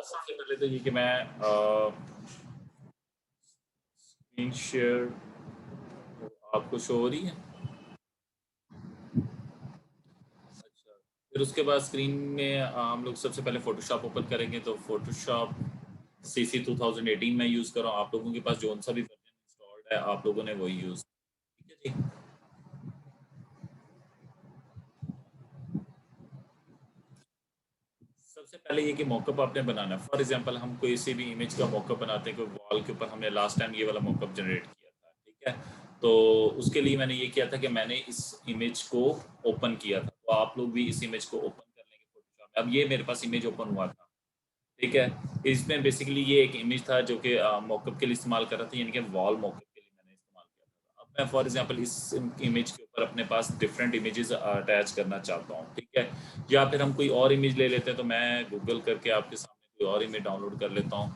सबसे पहले तो ये कि मैं स्क्रीन शेयर आपको शो हो रही है। अच्छा, फिर उसके बाद स्क्रीन में हम लोग सबसे पहले फोटोशॉप ओपन करेंगे। तो फोटोशॉप CC 2018 में यूज़ कर रहा हूँ। आप लोगों के पास जो सा भी वर्जन इंस्टॉल्ड है आप लोगों ने वही यूज़, ठीक है जी। सबसे पहले ये कि मॉकअप आपने बनाना है। फॉर एग्जांपल हम कोई सी भी इमेज का मॉकअप बनाते हैं, कोई वॉल के ऊपर हमने लास्ट टाइम ये वाला मॉकअप जनरेट किया था, ठीक है। तो उसके लिए मैंने ये किया था कि मैंने इस इमेज को ओपन किया था। तो आप लोग भी इस इमेज को ओपन कर लेंगे फोटोशॉप में। अब ये मेरे पास इमेज ओपन हुआ था, ठीक है। इसमें बेसिकली ये एक इमेज था जो कि मॉकअप के लिए इस्तेमाल कर रहा था, यानी कि वॉल मॉकअप के लिए मैंने इस्तेमाल किया था। अब मैं फॉर एग्जांपल इस इमेज के ऊपर अपने पास डिफरेंट इमेजेस अटैच करना चाहता हूँ, ठीक है। या फिर हम कोई और इमेज ले लेते हैं। तो मैं गूगल करके आपके सामने कोई और इमेज डाउनलोड कर लेता हूँ।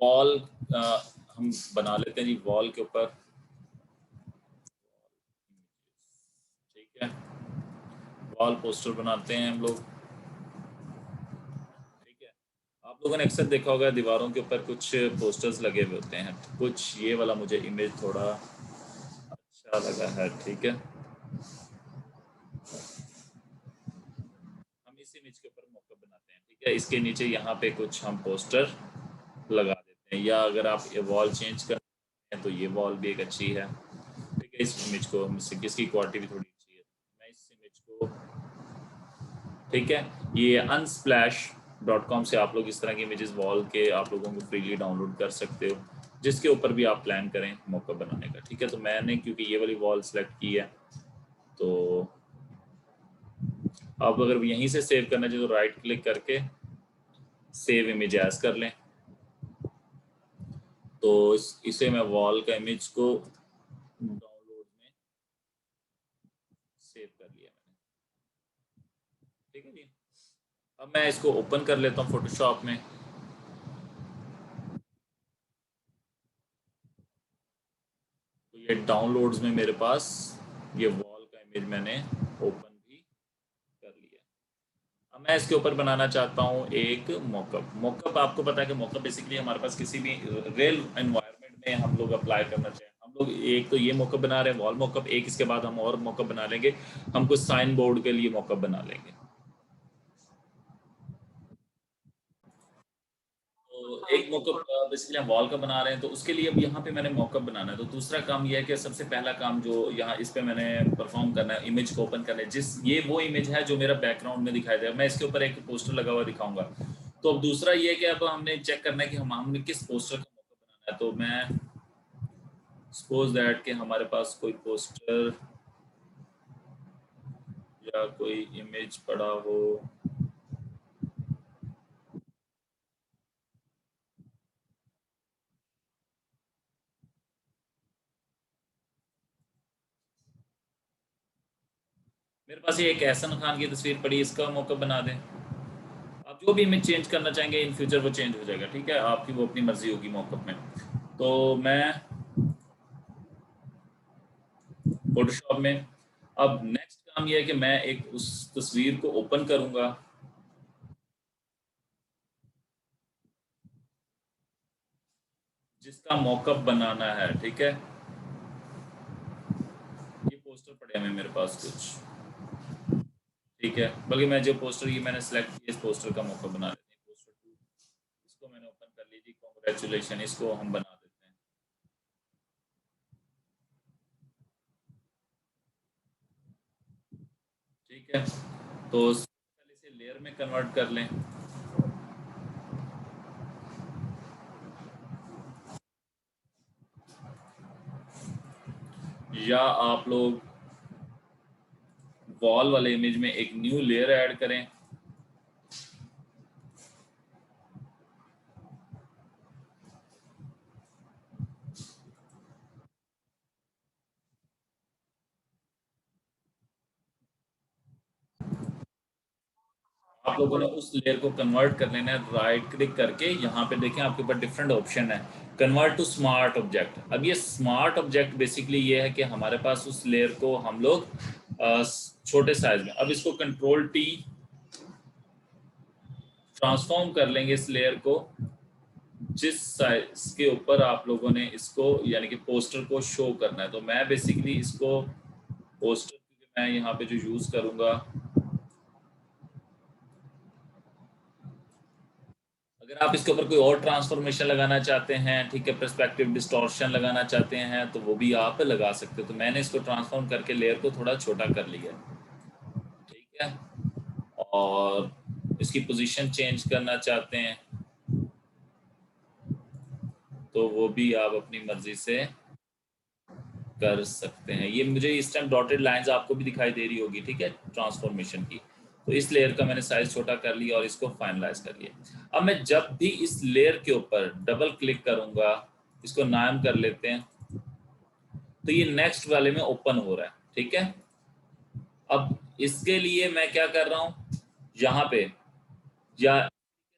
वॉल हम बना लेते हैं जी, वॉल के ऊपर, ठीक है। वॉल पोस्टर बनाते हैं हम लोग, ठीक है। आप लोगों ने अक्सर देखा होगा दीवारों के ऊपर कुछ पोस्टर्स लगे हुए होते हैं। कुछ ये वाला मुझे इमेज थोड़ा अच्छा लगा है, ठीक है। हम इस इमेज के ऊपर मॉकअप बनाते हैं, ठीक है। इसके नीचे यहाँ पे कुछ हम पोस्टर लगा देते हैं। या अगर आप ये वॉल चेंज करते हैं तो ये वॉल भी एक अच्छी है, ठीक है। इस इमेज को इसकी क्वालिटी भी थोड़ी अच्छी है। मैं इस इमेज को, ठीक है, ये unsplash.com से आप लोग इस तरह की इमेजेस वॉल के आप लोगों को फ्रीली डाउनलोड कर सकते हो, जिसके ऊपर भी आप प्लान करें मॉकअप बनाने का, ठीक है। तो मैंने क्योंकि ये वाली वॉल सेलेक्ट की है, तो आप अगर यहीं से सेव करना चाहिए तो राइट क्लिक करके सेव इमेज एज कर लें। तो इसे मैं वॉल का इमेज को डाउनलोड में सेव कर लिया मैंने, ठीक है जी। अब मैं इसको ओपन कर लेता हूँ फोटोशॉप में। तो ये डाउनलोड्स में मेरे पास ये वॉल का इमेज मैंने ओपन भी कर लिया। अब मैं इसके ऊपर बनाना चाहता हूँ एक मॉकअप। मॉकअप आपको पता है कि मॉकअप बेसिकली हमारे पास किसी भी रियल एनवायरनमेंट में हम लोग अप्लाई करना चाहिए। हम लोग एक तो ये मॉकअप बना रहे हैं वॉल मॉकअप, एक इसके बाद हम और मॉकअप बना लेंगे। हम कुछ साइन बोर्ड के लिए मॉकअप बना लेंगे। तो एक मॉकअप बेसिकली हम वॉल का बना रहे हैं, तो उसके लिए अब यहाँ पे मैंने मॉकअप बनाना है। तो दूसरा काम ये है कि सबसे पहला काम जो यहाँ इस पे मैंने परफॉर्म करना है, इमेज को ओपन करना है। ये वो इमेज है जो मेरा बैकग्राउंड में दिखाई दे। मैं इसके ऊपर एक पोस्टर लगा हुआ दिखाऊंगा। तो अब दूसरा ये है कि अब हमने चेक करना है कि हमने किस पोस्टर का मॉकअप बनाना है। तो मैं सपोज दैट कि हमारे पास कोई पोस्टर या कोई इमेज पड़ा हो। मेरे पास ये एक एहसन खान की तस्वीर पड़ी, इसका मॉकअप बना दें। आप जो भी इमेज चेंज करना चाहेंगे इन फ्यूचर वो चेंज हो जाएगा, ठीक है। आपकी वो अपनी मर्जी होगी मॉकअप में। तो मैं फोटोशॉप में, अब नेक्स्ट काम ये है कि मैं एक उस तस्वीर को ओपन करूंगा जिसका मॉकअप बनाना है, ठीक है। ये पोस्टर पड़े हैं मेरे पास कुछ, ठीक है। बल्कि मैं जो पोस्टर ये मैंने सेलेक्ट किया, इस पोस्टर का मॉकअप बना देते हैं। पोस्टर 2 इसको मैंने ओपन कर लीजिए, कॉन्ग्रेचुलेशन, इसको हम बना देते हैं, ठीक है। तो पहले इसे लेयर में कन्वर्ट कर लें। या आप लोग वॉल वाले इमेज में एक न्यू लेयर ऐड करें। आप लोगों ने उस लेयर को कन्वर्ट कर लेना है, राइट क्लिक करके यहाँ पे देखें आपके ऊपर डिफरेंट ऑप्शन है, कन्वर्ट टू स्मार्ट ऑब्जेक्ट। अब ये स्मार्ट ऑब्जेक्ट बेसिकली ये है कि हमारे पास उस लेयर को हम लोग छोटे साइज में, अब इसको कंट्रोल T ट्रांसफॉर्म कर लेंगे इस लेयर को जिस साइज के ऊपर आप लोगों ने इसको यानी कि पोस्टर को शो करना है। तो मैं बेसिकली इसको पोस्टर मैं यहाँ पे जो यूज करूंगा, अगर आप इसके ऊपर कोई और ट्रांसफॉर्मेशन लगाना चाहते हैं, ठीक है, पर्सपेक्टिव डिस्टॉर्शन लगाना चाहते हैं, तो वो भी आप लगा सकते हो। तो मैंने इसको ट्रांसफॉर्म करके लेयर को थोड़ा छोटा कर लिया, ठीक है। और इसकी पोजीशन चेंज करना चाहते हैं तो वो भी आप अपनी मर्जी से कर सकते हैं। ये मुझे इस टाइम डॉटेड लाइंस आपको भी दिखाई दे रही होगी, ठीक है, ट्रांसफॉर्मेशन की। तो इस लेयर का मैंने साइज छोटा कर लिया और इसको फाइनलाइज कर लिया। अब मैं जब भी इस लेयर के ऊपर डबल क्लिक करूंगा, इसको नाम कर लेते हैं, तो ये नेक्स्ट वाले में ओपन हो रहा है, ठीक है। अब इसके लिए मैं क्या कर रहा हूं, यहाँ पे या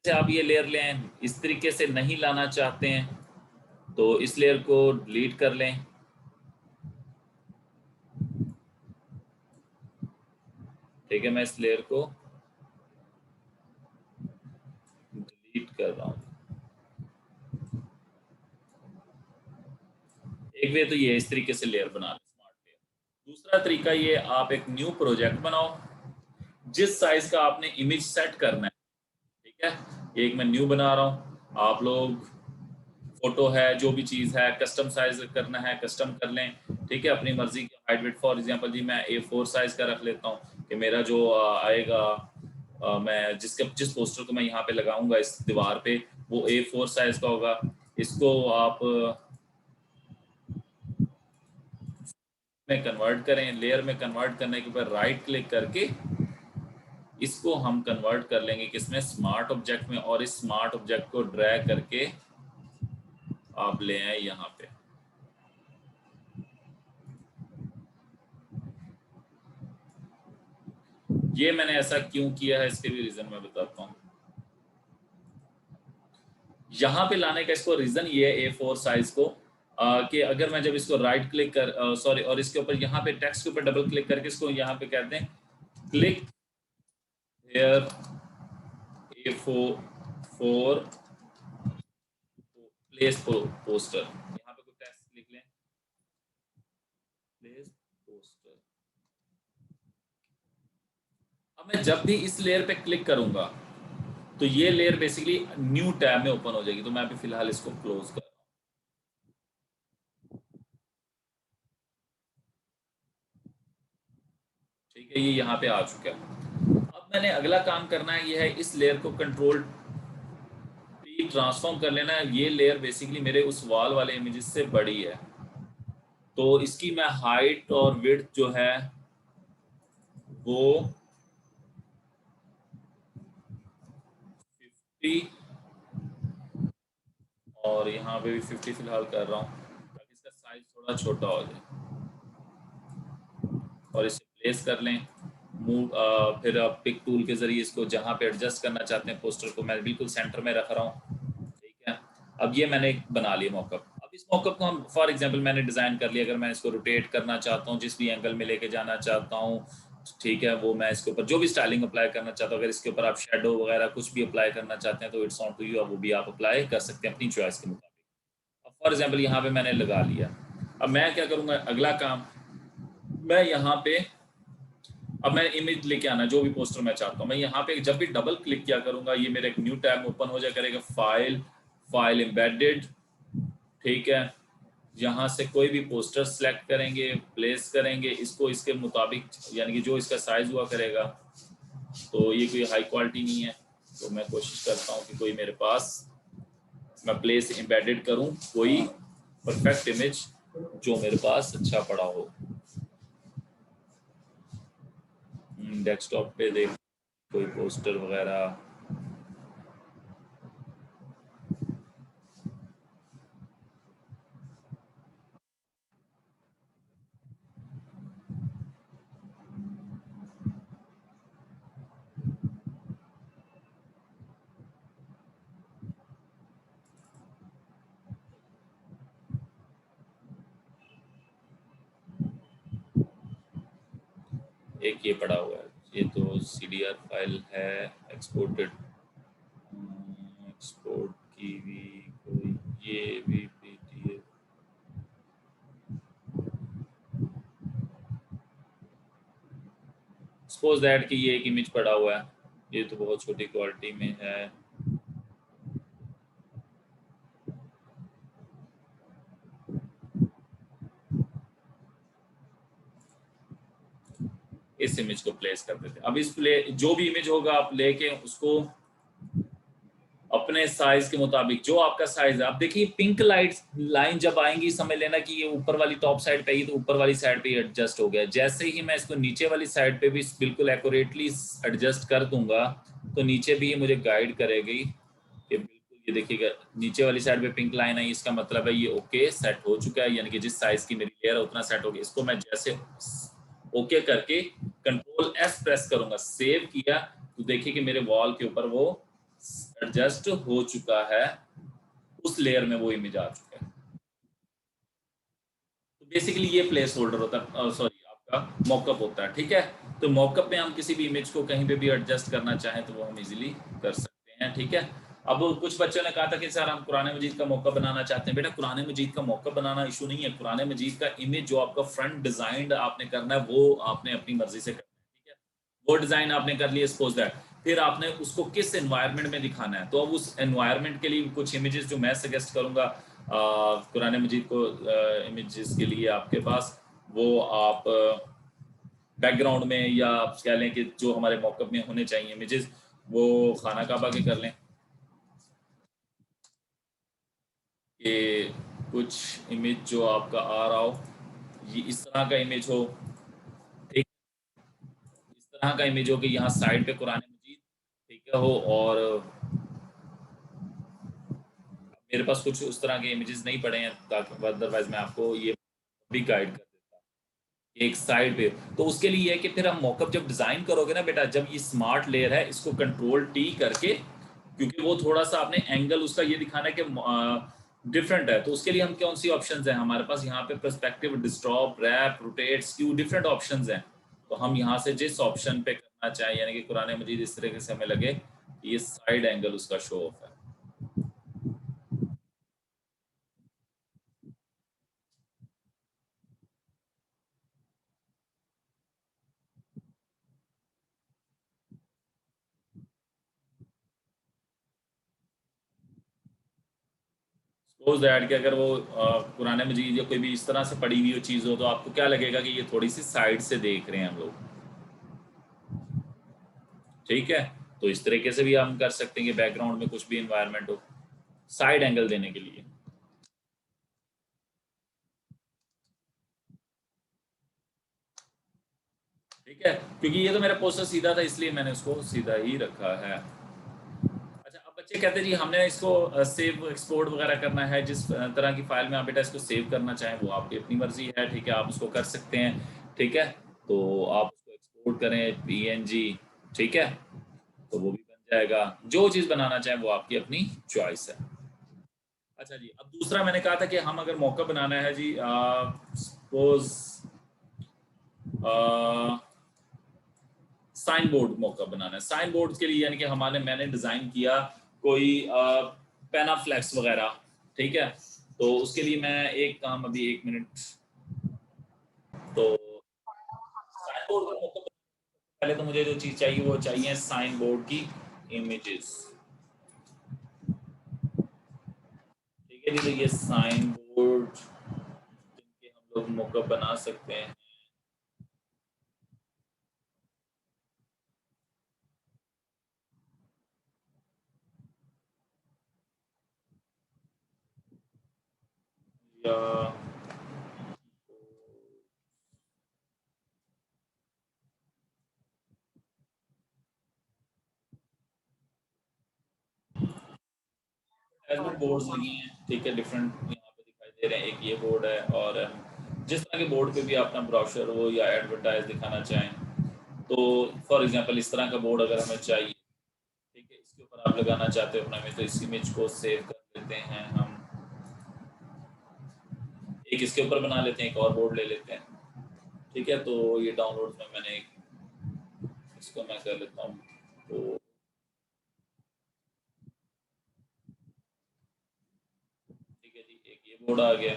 से आप ये लेयर लें, इस तरीके से नहीं लाना चाहते हैं तो इस लेयर को डिलीट कर लें, ठीक है। मैं इस लेयर को डिलीट कर रहा हूँ। एक वे तो ये इस तरीके से लेयर बना लें, स्मार्ट लेयर। दूसरा तरीका ये, आप एक न्यू प्रोजेक्ट बनाओ, जिस साइज का आपने इमेज सेट करना है, ठीक है। ये एक मैं न्यू बना रहा हूँ, आप लोग फोटो है, जो भी चीज़ है, कस्टम साइज करना है कस्टम कर लें, ठीक है, अपनी मर्जी की हाइट विड्थ। फॉर एग्जांपल जी मैं A4 साइज का रख लेता हूँ कि मेरा जो आएगा, मैं जिस पोस्टर को मैं यहाँ पे लगाऊंगा इस दीवार पे, वो A4 साइज का होगा। इसको आप में कन्वर्ट करें, लेयर में कन्वर्ट करने के ऊपर राइट क्लिक करके इसको हम कन्वर्ट कर लेंगे किसमें, स्मार्ट ऑब्जेक्ट में। और इस स्मार्ट ऑब्जेक्ट को ड्रैग करके आप ले आए यहाँ पे। ये मैंने ऐसा क्यों किया है, इसके भी रीजन मैं बताता हूँ। यहाँ पे लाने का इसको रीजन ये है A4 साइज को, कि अगर मैं जब इसको राइट क्लिक कर सॉरी, और इसके ऊपर यहाँ पे टेक्स्ट के ऊपर डबल क्लिक करके इसको यहाँ पे कहते हैं click here A4 place poster, यहाँ पे कोई टेक्स्ट लिख लें, प्लेस पोस्टर। अब मैं जब भी इस लेयर पे क्लिक करूंगा तो ये लेयर बेसिकली न्यू टैब में ओपन हो जाएगी। तो मैं अभी फिलहाल इसको क्लोज कर, ठीक है, ये यहाँ पे आ चुका है। अब मैंने अगला काम करना है, ये है इस लेयर को कंट्रोल T ट्रांसफॉर्म कर लेना है। ये लेयर बेसिकली मेरे उस वॉल वाले इमेजेस से बड़ी है, तो इसकी मैं हाइट और विड्थ जो है वो 50 और यहाँ पे भी 50 फिलहाल कर रहा हूँ ताकि इसका साइज थोड़ा छोटा हो जाए। और इसे प्लेस कर लें, मूव, फिर आप पिक टूल के जरिए इसको जहाँ पे एडजस्ट करना चाहते हैं पोस्टर को, मैं बिल्कुल सेंटर में रख रहा हूँ, ठीक है। अब ये मैंने बना लिया मॉकअप। अब इस मॉकअप को हम फॉर एग्जांपल मैंने डिज़ाइन कर लिया, अगर मैं इसको रोटेट करना चाहता हूँ, जिस भी एंगल में लेके जाना चाहता हूँ, ठीक है, वो मैं इसके ऊपर जो भी स्टाइलिंग अप्लाई करना चाहता हूँ, अगर इसके ऊपर आप शेडो वगैरह कुछ भी अप्लाई करना चाहते हैं तो इट्स ऑन टू यू, वो भी आप अप्लाई कर सकते हैं अपनी चॉइस के मुताबिक। अब फॉर एग्जाम्पल यहाँ पे मैंने लगा लिया। अब मैं क्या करूँगा, अगला काम, मैं यहाँ पे अब मैं इमेज लेके आना जो भी पोस्टर मैं चाहता हूँ, मैं यहाँ पे जब भी डबल क्लिक किया करूंगा ये मेरा एक न्यू टैब ओपन हो जाए करेगा, फाइल, फाइल एम्बेडेड, ठीक है। यहाँ से कोई भी पोस्टर सेलेक्ट करेंगे, प्लेस करेंगे इसको इसके मुताबिक, यानी कि जो इसका साइज हुआ करेगा। तो ये कोई हाई क्वालिटी नहीं है, तो मैं कोशिश करता हूँ कि कोई मेरे पास मैं प्लेस एम्बेडेड करूँ कोई परफेक्ट इमेज जो मेरे पास अच्छा पड़ा हो। डेस्कटॉप पे देख कोई पोस्टर वगैरह, एक ये पड़ा हुआ है, ये तो CDR फाइल है एक्सपोर्टेड। एक्सपोर्ट की भी कोई ये भी पीडीएफ। सपोज दैट कि ये एक इमेज पड़ा हुआ है, ये तो बहुत छोटी क्वालिटी में है। इस इमेज को प्लेस कर देते हैं। अब इस जो भी इमेज होगा आप लेके उसको अपने साइज के मुताबिक, जो आपका साइज है। आप देखिए पिंक लाइन जब आएंगी समझ लेना कि ये ऊपर वाली टॉप साइड पे ही, तो ऊपर वाली साइड पे एडजस्ट हो गया। जैसे ही मैं इसको नीचे वाली साइड पे भी बिल्कुल एक्यूरेटली एडजस्ट कर दूंगा तो नीचे भी ये मुझे गाइड करेगी कि बिल्कुल ये देखिएगा नीचे वाली साइड पे पिंक लाइन है, इसका मतलब है ये ओके सेट हो चुका है, यानी कि जिस साइज की मेरी लेयर है उतना सेट हो गया। इसको मैं जैसे ओके करके कंट्रोल एस प्रेस करूंगा, सेव किया, तो देखिए कि मेरे वॉल के ऊपर वो एडजस्ट हो चुका है, उस लेयर में वो इमेज आ चुका है। तो बेसिकली ये प्लेस होल्डर होता है, सॉरी आपका मॉकअप होता है। ठीक है, तो मॉकअप में हम किसी भी इमेज को कहीं पे भी एडजस्ट करना चाहें तो वो हम इजीली कर सकते हैं। ठीक है, अब कुछ बच्चों ने कहा था कि सर हम कुरान मजीद का मॉकअप बनाना चाहते हैं। बेटा कुरान मजीद का मॉकअप बनाना इशू नहीं है, कुरान मजीद का इमेज जो आपका फ्रंट डिजाइन आपने करना है वो आपने अपनी मर्जी से करना है। ठीक है, वो डिजाइन आपने कर लिया सपोज दैट, फिर आपने उसको किस एनवायरनमेंट में दिखाना है, तो अब उस एनवायरनमेंट के लिए कुछ इमेजेस जो मैं सजेस्ट करूंगा कुरान मजीद को इमेजेस के लिए आपके पास, वो आप बैकग्राउंड में या आप कह लें कि जो हमारे मॉकअप में होने चाहिए इमेजेस, वो खाना काबा के कर लें कि कुछ इमेज जो आपका आ रहा हो ये इस तरह का इमेज हो। ठीक, इस तरह का इमेज हो कि यहाँ साइड पे कुरान मजीद ठीक है हो, और मेरे पास कुछ उस तरह के इमेजेस नहीं पड़े हैं, ताकि अदरवाइज मैं आपको ये भी गाइड कर देता एक साइड पे। तो उसके लिए है कि फिर हम मॉकअप जब डिजाइन करोगे ना बेटा, जब ये स्मार्ट लेयर है इसको कंट्रोल टी करके, क्योंकि वो थोड़ा सा आपने एंगल उसका ये दिखाना है कि डिफरेंट है, तो उसके लिए हम कौन सी ऑप्शंस हैं हमारे पास यहाँ पे, perspective, distort, warp, rotate, skew, different options हैं। तो हम यहाँ से जिस ऑप्शन पे करना चाहें, यानी कि कुरान मजीद इस तरीके से हमें लगे कि ये साइड एंगल उसका शो ऑफ है। सपोज दैट कि अगर वो कुरान मजीद या कोई भी इस तरह से पड़ी हुई चीज़ हो, तो आपको क्या लगेगा कि ये थोड़ी सी साइड से देख रहे हैं हम लोग। ठीक है, तो इस तरीके से भी हम कर सकते हैं कि बैकग्राउंड में कुछ भी इन्वायरमेंट हो, साइड एंगल देने के लिए। ठीक है, क्योंकि ये तो मेरा पोस्टर सीधा था इसलिए मैंने उसको सीधा ही रखा है। अच्छा, अब बच्चे कहते हैं जी हमने इसको सेव एक्सपोर्ट वगैरह करना है, जिस तरह की फाइल में आप बेटा इसको सेव करना चाहें वो आपकी अपनी मर्जी है। ठीक है, आप उसको कर सकते हैं। ठीक है, तो आप उसको एक्सपोर्ट करें पीएनजी। ठीक है, तो वो भी बन जाएगा। जो चीज़ बनाना चाहें वो आपकी अपनी चॉइस है। अच्छा जी, अब दूसरा मैंने कहा था कि हम अगर मौका बनाना है जी, सपोज साइन बोर्ड मौका बनाना है। साइन बोर्ड के लिए यानी कि हमारे मैंने डिज़ाइन किया कोई पेनाफ्लेक्स वगैरह। ठीक है, तो उसके लिए मैं एक काम, अभी एक मिनट, तो साइन बोर्ड का मौका, पहले तो मुझे जो चीज़ चाहिए वो चाहिए साइन बोर्ड की इमेजेस। ठीक है जी, तो ये साइन बोर्ड जिनके हम लोग मौका बना सकते हैं, या एडमिट बोर्ड्स लिए हैं। ठीक है, डिफरेंट यहाँ पे दिखाई दे रहे हैं, एक ये बोर्ड है, और जिस तरह के बोर्ड पे भी आप अपना ब्रोशर हो या एडवर्टाइज दिखाना चाहें, तो फॉर एग्जांपल इस तरह का बोर्ड अगर हमें चाहिए, ठीक है, इसके ऊपर आप लगाना चाहते हो अपना इमेज, तो इस इमेज को सेव कर लेते हैं हम, एक इसके ऊपर बना लेते हैं, एक और बोर्ड ले लेते हैं। ठीक है, तो ये डाउनलोड में मैंने इसको मैं कर लेता हूँ। तो बोर्ड आ गया।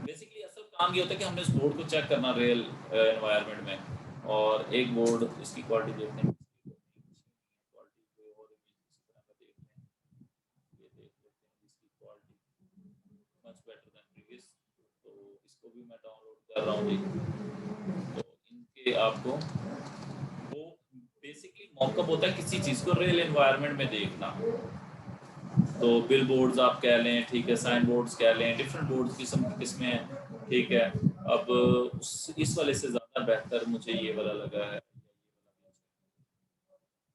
बेसिकली असल काम ये होता है कि हमने उस बोर्ड को चेक करना रियल एनवायरनमेंट में, और एक बोर्ड इसकी क्वालिटी देखते हैं, क्वालिटी कोई और इमेज इसी तरह का देख लें, ये देख लेते हैं इसकी quality much better than previous. तो इसको भी मैं डाउनलोड कर रहा हूँ जी। तो इनके आपको वो बेसिकली मॉकअप होता है किसी चीज़ को रियल एनवायरनमेंट में देखना। तो बिल बोर्ड्स आप कह लें, ठीक है, साइन बोर्ड्स कह लें, डिफरेंट बोर्ड्स किस्म की किस्में हैं, ठीक है। अब इस वाले से ज़्यादा बेहतर मुझे ये वाला लगा है,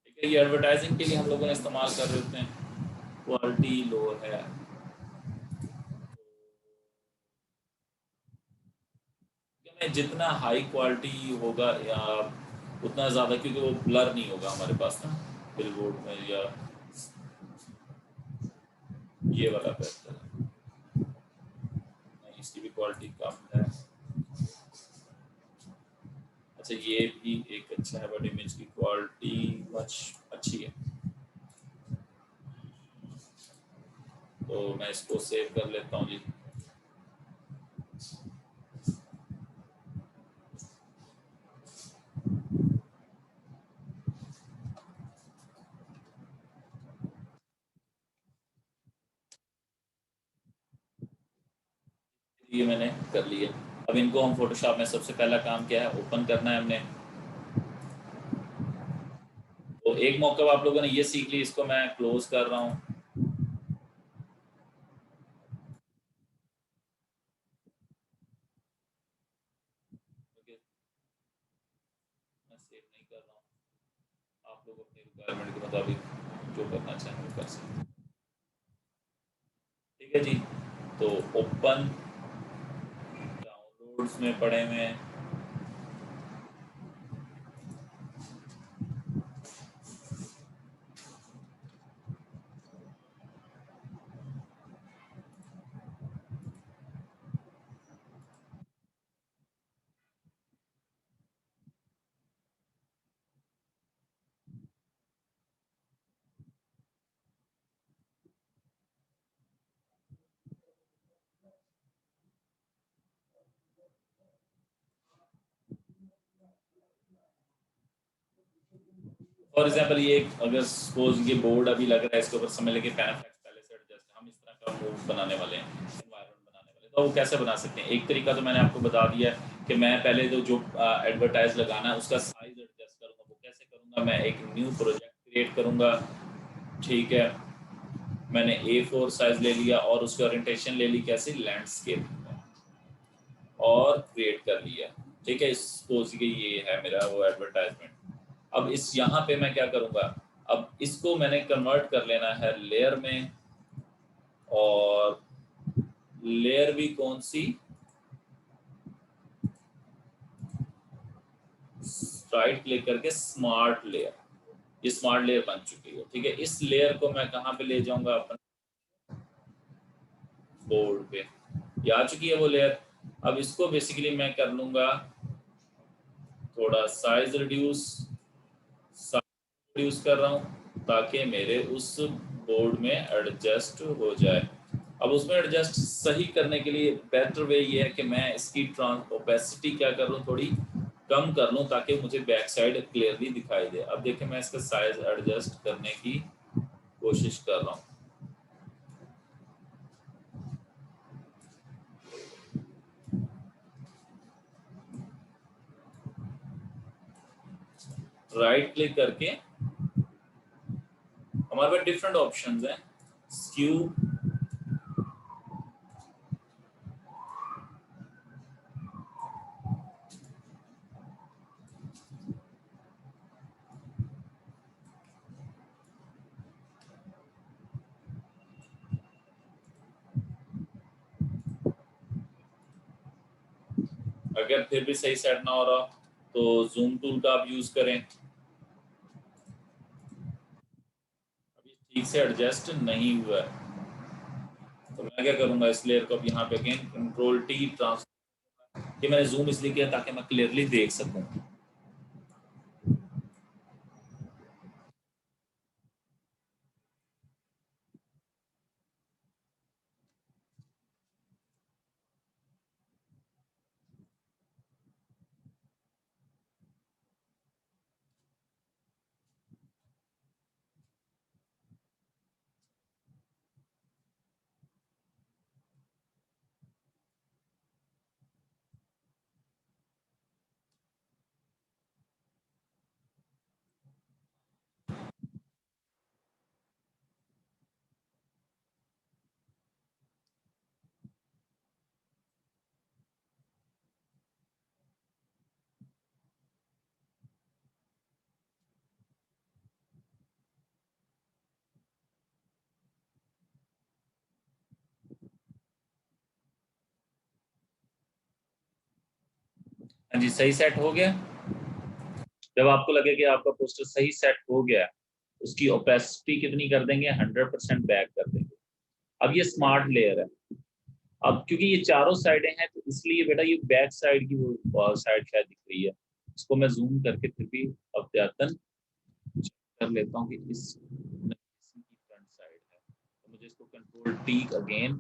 ठीक है। ये एडवर्टाइजिंग के लिए हम लोगों ने इस्तेमाल कर रहे होते हैं, क्वालिटी लो है। में जितना हाई क्वालिटी होगा या उतना ज़्यादा, क्योंकि वो ब्लर नहीं होगा हमारे पास ना बिल बोर्ड में, या ये वाला बेहतर है। इसकी भी क्वालिटी कम है। अच्छा, ये भी एक अच्छा है, बट इमेज की क्वालिटी मच अच्छी है। तो मैं इसको सेव कर लेता हूँ जी। ये मैंने कर लिया। अब इनको हम फोटोशॉप में सबसे पहला काम क्या है, ओपन करना है हमने। तो एक मौका आप लोगों ने ये सीख ली, इसको मैं क्लोज कर रहा हूँ। मैं सेव नहीं कर रहा हूँ, आप लोग अपनी रिक्वायरमेंट के मुताबिक जो करना चाहें वो कर सकते हैं, ठीक है जी। तो ओपन, डाउनलोड्स में पड़े हुए हैं। फॉर एग्जाम्पल ये अगर सपोज ये बोर्ड अभी लग रहा है, इसके ऊपर समझ लेंगे पैनाफ्लेक्स पहले से एडजस्ट, हम इस तरह का मूव बनाने वाले हैं, एनवायरनमेंट बनाने वाले हैं, तो वो कैसे बना सकते हैं। एक तरीका तो मैंने आपको बता दिया है कि मैं पहले तो जो एडवर्टाइज लगाना है उसका साइज एडजस्ट करूँगा। वो कैसे करूँगा, मैं एक न्यू प्रोजेक्ट क्रिएट करूँगा, ठीक है। मैंने A4 साइज ले लिया और उसकी ओरिएंटेशन ले ली कैसे, लैंडस्केप, और क्रिएट कर लिया, ठीक है। सपोज कि ये है मेरा वो एडवर्टाइजमेंट। अब इस यहाँ पे मैं क्या करूँगा, अब इसको मैंने कन्वर्ट कर लेना है लेयर में, और लेयर भी कौन सी, राइट क्लिक करके स्मार्ट लेयर। ये स्मार्ट लेयर बन चुकी है, ठीक है। इस लेयर को मैं कहाँ पे ले जाऊंगा, अपन बोर्ड पे, ये आ चुकी है वो लेयर। अब इसको बेसिकली मैं कर लूंगा थोड़ा साइज रिड्यूस, यूज कर रहा हूँ ताकि मेरे उस बोर्ड में एडजस्ट हो जाए। अब उसमें एडजस्ट सही करने के लिए बेटर वे ये है कि मैं इसकी ट्रांस ओपेसिटी क्या कर लूँ, थोड़ी कम कर लूँ, ताकि मुझे बैक साइड क्लियरली दिखाई दे। अब देखिए मैं इसका साइज एडजस्ट करने की कोशिश कर रहा हूँ। राइट क्लिक करके हमारे पास डिफरेंट ऑप्शंस हैं, स्क्यू, अगर फिर भी सही सेट ना हो रहा तो जूम टूल का आप यूज करें। अभी ठीक से एडजस्ट नहीं हुआ है, तो मैं क्या करूंगा, इस लेयर को अब यहाँ पे अगेन कंट्रोल टी ट्रांस, कि मैंने जूम इसलिए किया ताकि मैं क्लियरली देख सकूं। हाँ जी, सही सेट हो गया। जब आपको लगे कि आपका पोस्टर सही सेट हो गया, उसकी ओपेसिटी कितनी कर देंगे, 100% बैक कर देंगे। अब ये स्मार्ट लेयर है। अब क्योंकि ये चारों साइडें हैं तो इसलिए बेटा ये बैक साइड की वो साइड शायद दिख रही है, इसको मैं जूम करके फिर भी अद्यतन कर लेता हूँ कि इस की फ्रंट साइड है। तो मुझे इसको कंट्रोल टी अगेन,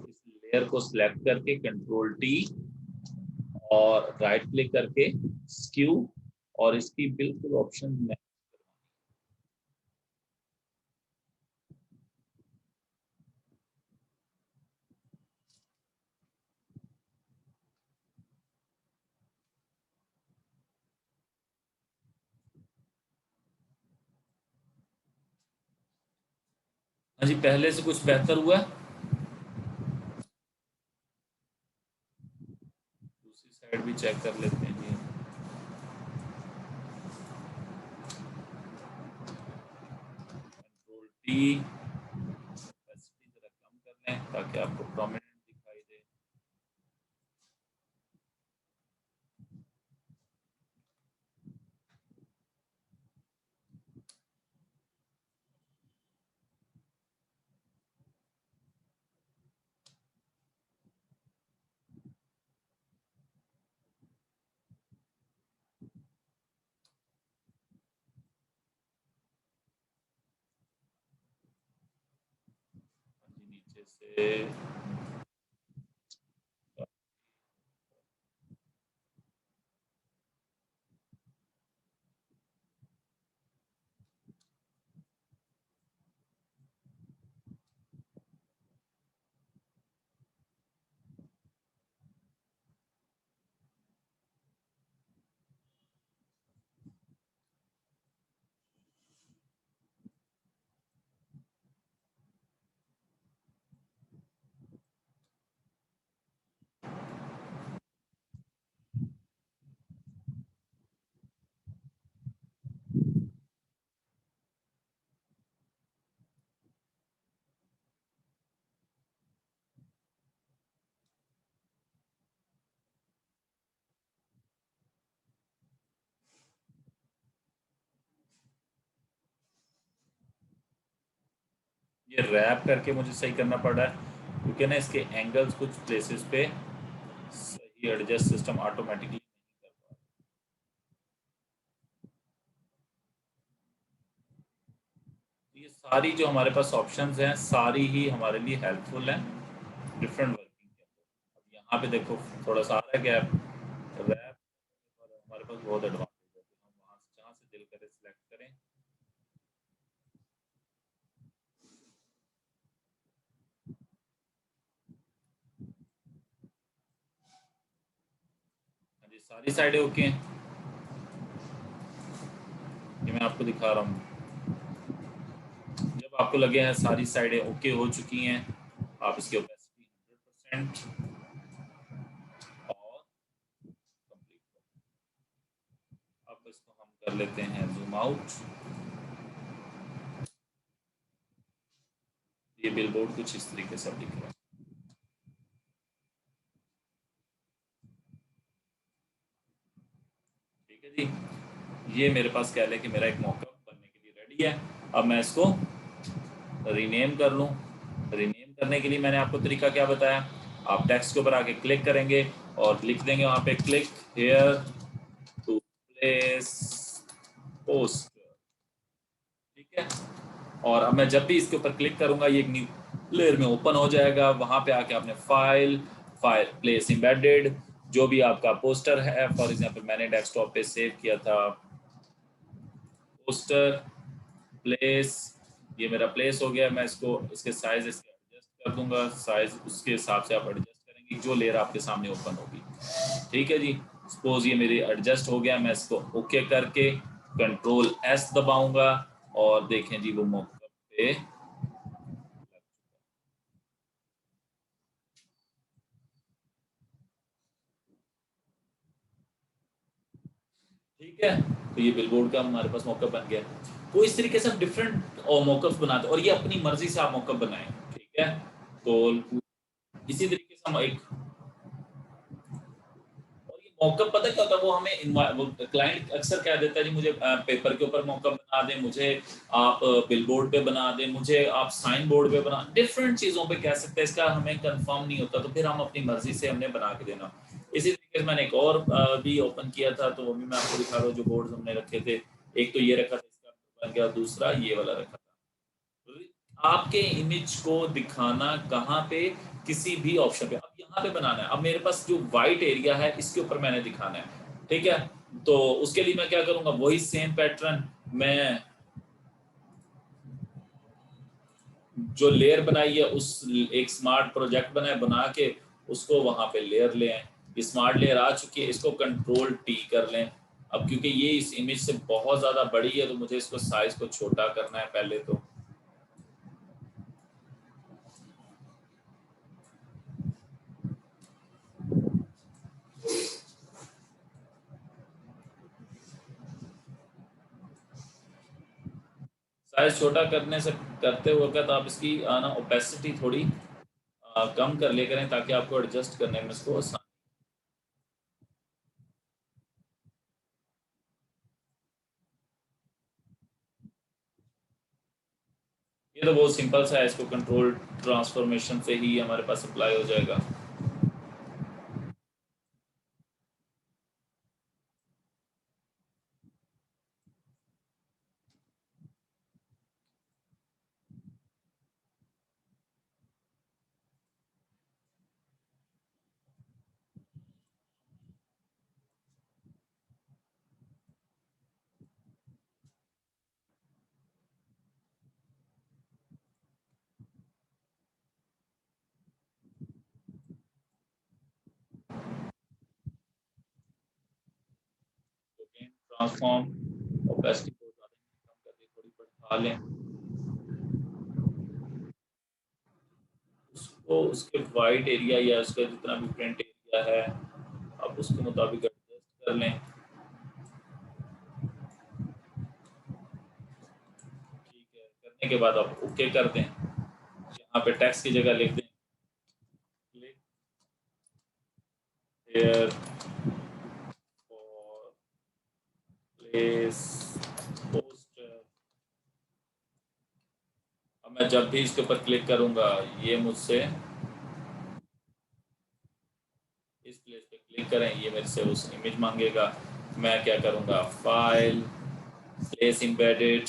इस लेयर को सिलेक्ट करके कंट्रोल टी और राइट क्लिक करके स्क्यू, और इसकी बिल्कुल ऑप्शन में हाँ जी, पहले से कुछ बेहतर हुआ। दूसरी साइड भी चेक कर लेते हैं जी। कंट्रोल टी, ओपेसिटी जरा कम कर लें ताकि आपको प्रोमिनेंट दिखाई दे। हाँ जी, नीचे से ये रैप करके मुझे सही करना पड़ रहा है क्योंकि ना इसके एंगल्स कुछ प्लेसेस पे सही एडजस्ट सिस्टम ऑटोमेटिकली नहीं कर पा रहा। तो ये सारी जो हमारे पास ऑप्शंस हैं सारी ही हमारे लिए हेल्पफुल हैं डिफरेंट वर्किंग के अंदर। अब यहाँ पे देखो थोड़ा सा आ रहा है गैप, रैप और हमारे पास बहुत एडवांटेज है कि हम वहाँ से जहाँ से दिल करे सिलेक्ट करें। हाँ जी, सारी साइडें ओके हैं, ये मैं आपको दिखा रहा हूँ। जब आपको लगे हैं सारी साइडें ओके हो चुकी हैं, आप इसकी ओपेसिटी 100% और कंप्लीट। अब इसको हम कर लेते हैं जूम आउट। ये बिलबोर्ड कुछ इस तरीके से दिख रहा है। ठीक है जी, ये मेरे पास कह लें कि मेरा एक मॉकअप बनने के लिए रेडी है। अब मैं इसको रीनेम कर लूँ। रीनेम करने के लिए मैंने आपको तरीका क्या बताया, आप टेक्स्ट के ऊपर आके क्लिक करेंगे और लिख देंगे वहाँ पे click here to place poster. ठीक है, और अब मैं जब भी इसके ऊपर क्लिक करूंगा ये एक न्यू लेयर में ओपन हो जाएगा। वहां पे आके आपने फाइल फाइल प्लेस एम्बेडेड जो भी आपका पोस्टर है, फॉर एग्जांपल मैंने डेस्कटॉप पे सेव किया था पोस्टर प्लेस, ये मेरा प्लेस हो गया। मैं इसको इसके साइज इसके एडजस्ट कर दूंगा, साइज उसके हिसाब से आप एडजस्ट करेंगे जो लेयर आपके सामने ओपन होगी। ठीक है जी, सपोज ये मेरी एडजस्ट हो गया, मैं इसको ओके करके कंट्रोल एस दबाऊंगा और देखें जी वो मौके पे। ठीक है, तो ये बिलबोर्ड का हमारे पास मौका बन गया। तो इस तरीके से हम डिफरेंट मौकफ बनाते हैं और ये अपनी मर्जी से आप मौकफ बनाएं। ठीक है, तो इसी तरीके से हम एक, और मॉकअप पता क्या होता है, वो हमें क्लाइंट अक्सर कह देता है जी मुझे पेपर के ऊपर मॉकअप बना दें, मुझे आप बिलबोर्ड पे बना दें, मुझे आप साइन बोर्ड पे बना, डिफरेंट चीज़ों पे कह सकते हैं, इसका हमें कंफर्म नहीं होता, तो फिर हम अपनी मर्जी से हमने बना के देना। इसी तरीके से मैंने एक और भी ओपन किया था, तो वो भी मैं आपको दिखा रहा हूँ, जो बोर्ड हमने रखे थे। एक तो ये रखा था, इसका बन गया, दूसरा ये वाला रखा था। आपके इमेज को दिखाना कहाँ पे, किसी भी ऑप्शन पे, अब यहाँ पे बनाना है। अब मेरे पास जो वाइट एरिया है इसके ऊपर मैंने दिखाना है, ठीक है। तो उसके लिए मैं क्या करूंगा, वही सेम पैटर्न, मैं जो लेयर बनाई है उस एक स्मार्ट प्रोजेक्ट बना के उसको वहां पे लेयर ले आए। स्मार्ट लेयर आ चुकी है, इसको कंट्रोल टी कर लें। अब क्योंकि ये इस इमेज से बहुत ज्यादा बड़ी है, तो मुझे इसको साइज को छोटा करना है पहले तो। साइज छोटा करने से करते वक्त आप इसकी ना ओपेसिटी थोड़ी कम कर लिया करें, ताकि आपको एडजस्ट करने में इसको आसान। ये तो बहुत सिंपल सा है, इसको कंट्रोल ट्रांसफॉर्मेशन से ही हमारे पास अप्लाई हो जाएगा। ट्रांसफॉर्म ओपेसिटी को ज़्यादा कम करके थोड़ी बढ़ा लें, उसको उसके वाइड एरिया या उसका जितना भी प्रिंट एरिया है आप उसके मुताबिक एडजस्ट कर लें। ठीक है, करने के बाद आप ओके कर दें। यहाँ पे टेक्स्ट की जगह लिख दें, click here for place poster. अब मैं जब भी इसके ऊपर क्लिक करूंगा, ये मुझसे इस प्लेस पे क्लिक करें, ये मेरे से उस इमेज मांगेगा। मैं क्या करूंगा, फाइल, प्लेस एम्बेडेड,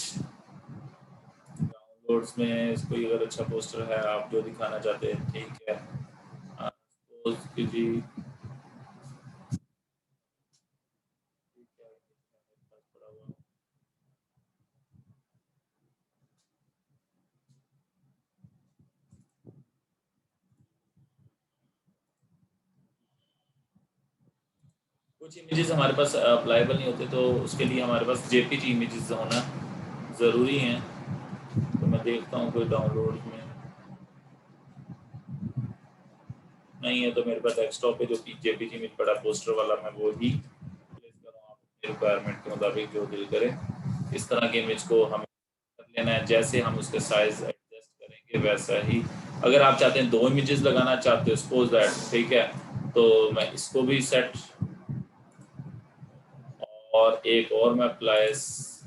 डाउनलोड्स में इसको, अगर अच्छा पोस्टर है आप जो दिखाना चाहते हैं, ठीक है, सपोज कीजिए, ठीक है, मेरे पास पड़ा हुआ। कुछ इमेजेस हमारे पास अप्लाइबल नहीं होते, तो उसके लिए हमारे पास जेपीजी इमेजेस होना ज़रूरी हैं। तो मैं देखता हूँ कोई डाउनलोड में नहीं है, तो मेरे पास डेस्कटॉप पे जो जेपीजी इमेज पड़ा पोस्टर वाला, मैं वो ही प्लेस करूँ। आप अपनी रिक्वायरमेंट के मुताबिक जो दिल करे इस तरह के इमेज को हमें कर लेना है। जैसे हम उसके साइज एडजस्ट करेंगे वैसा ही, अगर आप चाहते हैं दो इमेजेस लगाना चाहते हो, सपोज दैट, ठीक है, तो मैं इसको भी सेट, और एक और मैं प्लेस,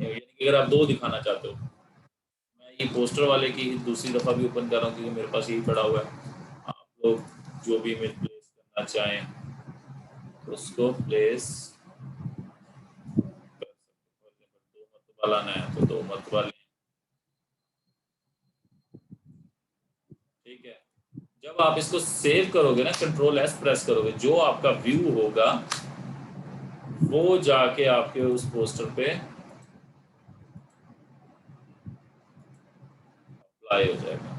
यानी कि अगर आप दो दिखाना चाहते हो, मैं ये पोस्टर वाले की दूसरी दफ़ा भी ओपन कर रहा हूँ क्योंकि मेरे पास यही पड़ा हुआ है। आप लोग जो भी इमेज प्लेस करना चाहें तो उसको प्लेस कर सकते हो। दो मरतबा लाना है तो दो मरतबा लें, ठीक है। जब आप इसको सेव करोगे ना, कंट्रोल एस प्रेस करोगे, जो आपका व्यू होगा वो जाके आपके उस पोस्टर पे अप्लाई हो जाएगा,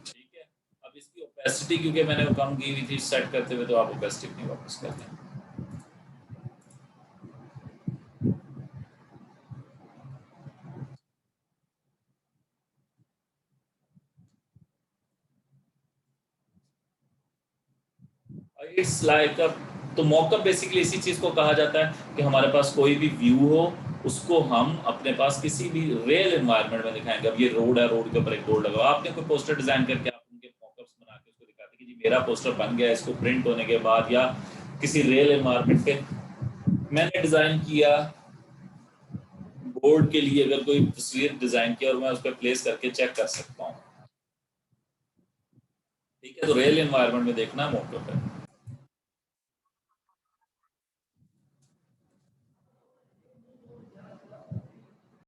ठीक है। अब इसकी ओपेसिटी क्योंकि मैंने वो कम की हुई थी सेट करते हुए, तो आप ओपेसिटी नहीं वापस कर दें। इट्स लाइक तो मॉकअप बेसिकली इसी चीज़ को कहा जाता है कि हमारे पास कोई भी व्यू हो, उसको हम अपने पास किसी भी रियल एनवायरनमेंट में दिखाएंगे। अब ये रोड है, रोड के ऊपर एक बोर्ड लगा, आपने कोई पोस्टर डिजाइन करके आप उनके मॉकअप्स बना के उसको दिखाते कि जी मेरा पोस्टर बन गया, इसको प्रिंट होने के बाद या किसी रियल एनवायरनमेंट पे मैंने डिजाइन किया, बोर्ड के लिए अगर कोई तस्वीर डिजाइन किया और मैं उस पर प्लेस करके चेक कर सकता हूँ। ठीक है, तो रियल एनवायरनमेंट में देखना मौके पर।